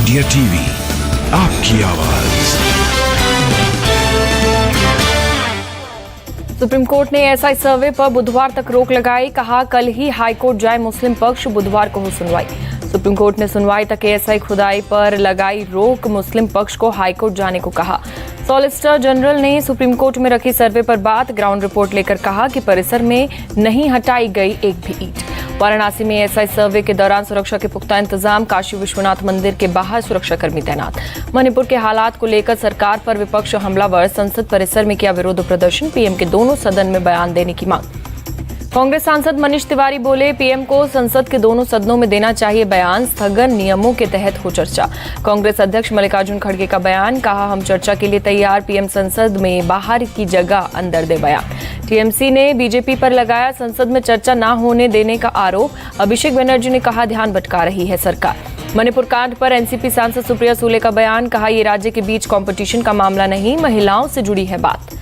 India TV, आपकी आवाज। Supreme court ने एसआई सर्वे पर बुधवार तक रोक लगाई। कहा कल ही हाईकोर्ट जाए मुस्लिम पक्ष, बुधवार को हो सुनवाई। सुप्रीम कोर्ट ने सुनवाई तक एसआई खुदाई पर लगाई रोक, मुस्लिम पक्ष को हाईकोर्ट जाने को कहा। सॉलिसिटर जनरल ने सुप्रीम कोर्ट में रखी सर्वे पर बात, ग्राउंड रिपोर्ट लेकर कहा कि परिसर में नहीं हटाई गई एक भी ईंट। वाराणसी में एसआई सर्वे के दौरान सुरक्षा के पुख्ता इंतजाम, काशी विश्वनाथ मंदिर के बाहर सुरक्षाकर्मी तैनात। मणिपुर के हालात को लेकर सरकार पर विपक्ष हमलावर, संसद परिसर में किया विरोध प्रदर्शन, पीएम के दोनों सदन में बयान देने की मांग। कांग्रेस सांसद मनीष तिवारी बोले, पीएम को संसद के दोनों सदनों में देना चाहिए बयान, स्थगन नियमों के तहत हो चर्चा। कांग्रेस अध्यक्ष मल्लिकार्जुन खड़गे का बयान, कहा हम चर्चा के लिए तैयार, पीएम संसद में बाहर की जगह अंदर दे बयान। टीएमसी ने बीजेपी पर लगाया संसद में चर्चा न होने देने का आरोप। अभिषेक बनर्जी ने कहा ध्यान भटका रही है सरकार। मणिपुर कांड पर एनसीपी सांसद सुप्रिया सुले का बयान, कहा ये राज्य के बीच कंपटीशन का मामला नहीं, महिलाओं से जुड़ी है बात।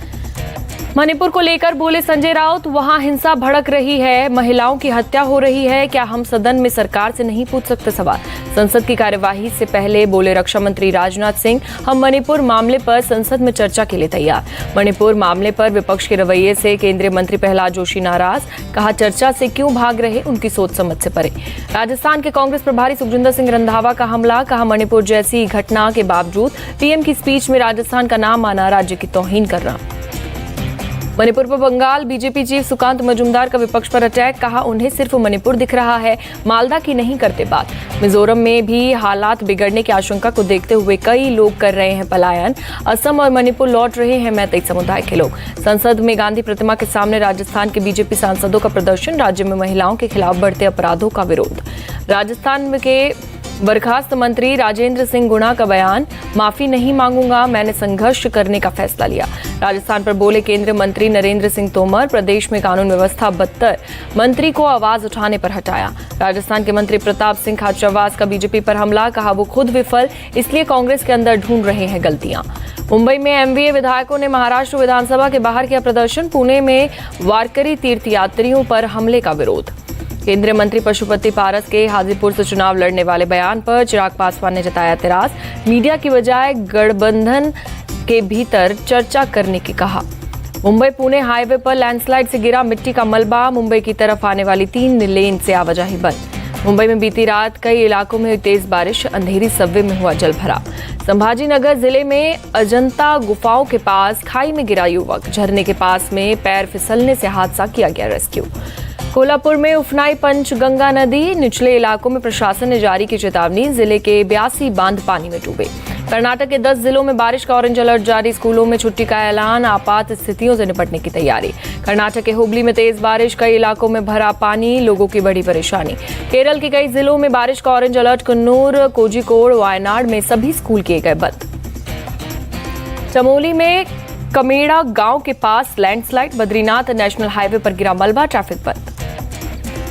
मणिपुर को लेकर बोले संजय राउत, वहां हिंसा भड़क रही है, महिलाओं की हत्या हो रही है, क्या हम सदन में सरकार से नहीं पूछ सकते सवाल। संसद की कार्यवाही से पहले बोले रक्षा मंत्री राजनाथ सिंह, हम मणिपुर मामले पर संसद में चर्चा के लिए तैयार। मणिपुर मामले पर विपक्ष के रवैये से केंद्रीय मंत्री प्रहलाद जोशी नाराज, कहा चर्चा से क्यों भाग रहे, उनकी सोच समझ से परे। राजस्थान के कांग्रेस प्रभारी सुखजिंदर सिंह रंधावा का हमला, कहा मणिपुर जैसी घटना के बावजूद पीएम की स्पीच में राजस्थान का नाम आना राज्य की तौहीन कर रहा। मणिपुर पर बंगाल बीजेपी चीफ सुकांत मजूमदार का विपक्ष पर अटैक, कहा उन्हें सिर्फ मणिपुर दिख रहा है, मालदा की नहीं करते बात। मिजोरम में भी हालात बिगड़ने की आशंका को देखते हुए कई लोग कर रहे हैं पलायन, असम और मणिपुर लौट रहे हैं मैतेई समुदाय के लोग। संसद में गांधी प्रतिमा के सामने राजस्थान के बीजेपी सांसदों का प्रदर्शन, राज्य में महिलाओं के खिलाफ बढ़ते अपराधों का विरोध। राजस्थान के बर्खास्त मंत्री राजेंद्र सिंह गुणा का बयान, माफी नहीं मांगूंगा, मैंने संघर्ष करने का फैसला लिया। राजस्थान पर बोले केंद्रीय मंत्री नरेंद्र सिंह तोमर, प्रदेश में कानून व्यवस्था बदतर, मंत्री को आवाज उठाने पर हटाया। राजस्थान के मंत्री प्रताप सिंह खाचरवास का बीजेपी पर हमला, कहा वो खुद विफल, इसलिए कांग्रेस के अंदर ढूंढ रहे हैं गलतियां। मुंबई में एमवीए विधायकों ने महाराष्ट्र विधानसभा के बाहर किया प्रदर्शन, पुणे में वारकरी तीर्थयात्रियों पर हमले का विरोध। केंद्रीय मंत्री पशुपति पारस के हाजीपुर से चुनाव लड़ने वाले बयान पर चिराग पासवान ने जताया एतराज, मीडिया की बजाय गठबंधन के भीतर चर्चा करने की कहा। मुंबई पुणे हाईवे पर लैंडस्लाइड से गिरा मिट्टी का मलबा, मुंबई की तरफ आने वाली 3 लेन से आवाजाही बंद। मुंबई में बीती रात कई इलाकों में हुई तेज बारिश, अंधेरी सबवे में हुआ जलभराव। संभाजीनगर जिले में अजंता गुफाओं के पास खाई में गिरा युवक, झरने के पास में पैर फिसलने से हादसा, किया गया रेस्क्यू। कोल्हापुर में उफनाई पंचगंगा नदी, निचले इलाकों में प्रशासन ने जारी की चेतावनी, जिले के 82 बांध पानी में डूबे। कर्नाटक के 10 जिलों में बारिश का ऑरेंज अलर्ट जारी, स्कूलों में छुट्टी का ऐलान, आपात स्थितियों से निपटने की तैयारी। कर्नाटक के हुबली में तेज बारिश, कई इलाकों में भरा पानी, लोगों की बड़ी परेशानी। केरल के कई जिलों में बारिश का ऑरेंज अलर्ट, कन्नूर, कोझिकोड, वायनाड में सभी स्कूल किए गए बंद। चमोली में कमेड़ा गांव के पास लैंडस्लाइड, बद्रीनाथ नेशनल हाईवे पर गिरा मलबा, ट्रैफिक बंद।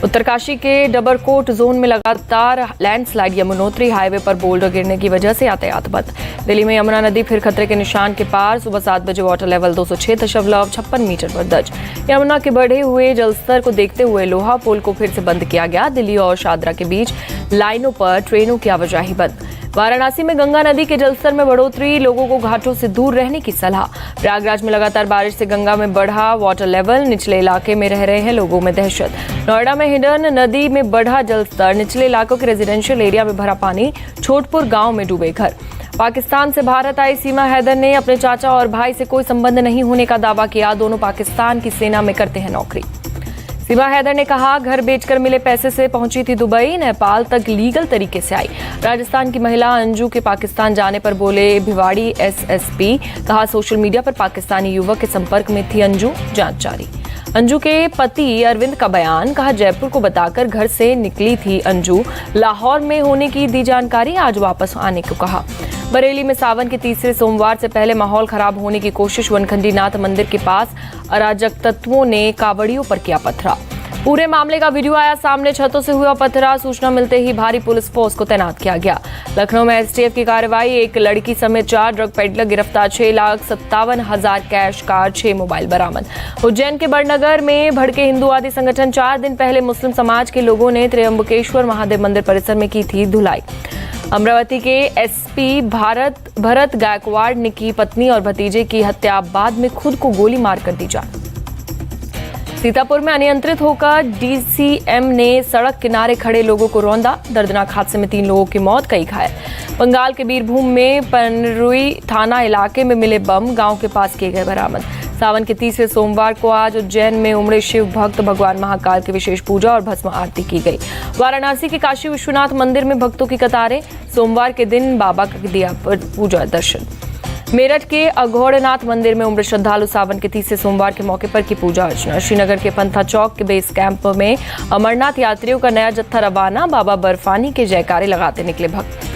उत्तरकाशी के डबरकोट जोन में लगातार लैंडस्लाइड, यमुनोत्री हाईवे पर बोल्डर गिरने की वजह से यातायात बंद। दिल्ली में यमुना नदी फिर खतरे के निशान के पार, सुबह 7 बजे वाटर लेवल 206.56 मीटर पर दर्ज। यमुना के बढ़े हुए जलस्तर को देखते हुए लोहा पुल को फिर से बंद किया गया। दिल्ली और शादरा के बीच लाइनों पर ट्रेनों की आवाजाही बंद। वाराणसी में गंगा नदी के जलस्तर में बढ़ोतरी, लोगों को घाटों से दूर रहने की सलाह। प्रयागराज में लगातार बारिश से गंगा में बढ़ा वाटर लेवल, निचले इलाके में रह रहे हैं लोगों में दहशत। नोएडा में हिडन नदी में बढ़ा जलस्तर, निचले इलाकों के रेजिडेंशियल एरिया में भरा पानी, छोटपुर गांव में डूबे घर। पाकिस्तान से भारत आई सीमा हैदर ने अपने चाचा और भाई से कोई संबंध नहीं होने का दावा किया, दोनों पाकिस्तान की सेना में करते हैं नौकरी। सीमा हैदर ने कहा घर बेचकर मिले पैसे से पहुंची थी दुबई, नेपाल तक लीगल तरीके से आई। राजस्थान की महिला अंजू के पाकिस्तान जाने पर बोले भिवाड़ी एसएसपी, कहा सोशल मीडिया पर पाकिस्तानी युवक के संपर्क में थी अंजू, जांच जारी। अंजू के पति अरविंद का बयान, कहा जयपुर को बताकर घर से निकली थी अंजू, लाहौर में होने की दी जानकारी, आज वापस आने को कहा। बरेली में सावन के तीसरे सोमवार से पहले माहौल खराब होने की कोशिश, वनखंडी नाथ मंदिर के पास अराजक तत्वों ने कावड़ियों पर किया पथराव। पूरे मामले का वीडियो आया सामने, छतों से हुआ पथराव, सूचना मिलते ही भारी पुलिस फोर्स को तैनात किया गया। लखनऊ में एसटीएफ की कार्रवाई, एक लड़की समेत 4 ड्रग पेडलर गिरफ्तार, 6,57,000 कैश कार, 6 मोबाइल बरामद। उज्जैन के बड़नगर में भड़के हिंदूवादी संगठन, 4 दिन पहले मुस्लिम समाज के लोगों ने त्र्यंबकेश्वर महादेव मंदिर परिसर में की थी धुलाई। अमरावती के एसपी भरत गायकवाड़ ने की पत्नी और भतीजे की हत्या, बाद में खुद को गोली मारकर दी जान। सीतापुर में अनियंत्रित होकर डीसीएम ने सड़क किनारे खड़े लोगों को रौंदा। दर्दनाक हादसे में 3 लोगों की मौत, कई घायल। बंगाल के बीरभूम में पनरुई थाना इलाके में मिले बम गांव के पास किए गए बरामद। सावन के तीसरे सोमवार को आज उज्जैन में उमड़े शिव भक्त भगवान महाकाल की विशेष पूजा और भस्म आरती की गई। वाराणसी के काशी विश्वनाथ मंदिर में भक्तों की कतारें, सोमवार के दिन बाबा का दिया पूजा दर्शन। मेरठ के अघोड़नाथ मंदिर में उमड़े श्रद्धालु सावन के तीसरे सोमवार के मौके पर की पूजा अर्चना। श्रीनगर के पंथा चौक के बेस कैंप में अमरनाथ यात्रियों का नया जत्था रवाना, बाबा बर्फानी के जयकारे लगाते निकले भक्त।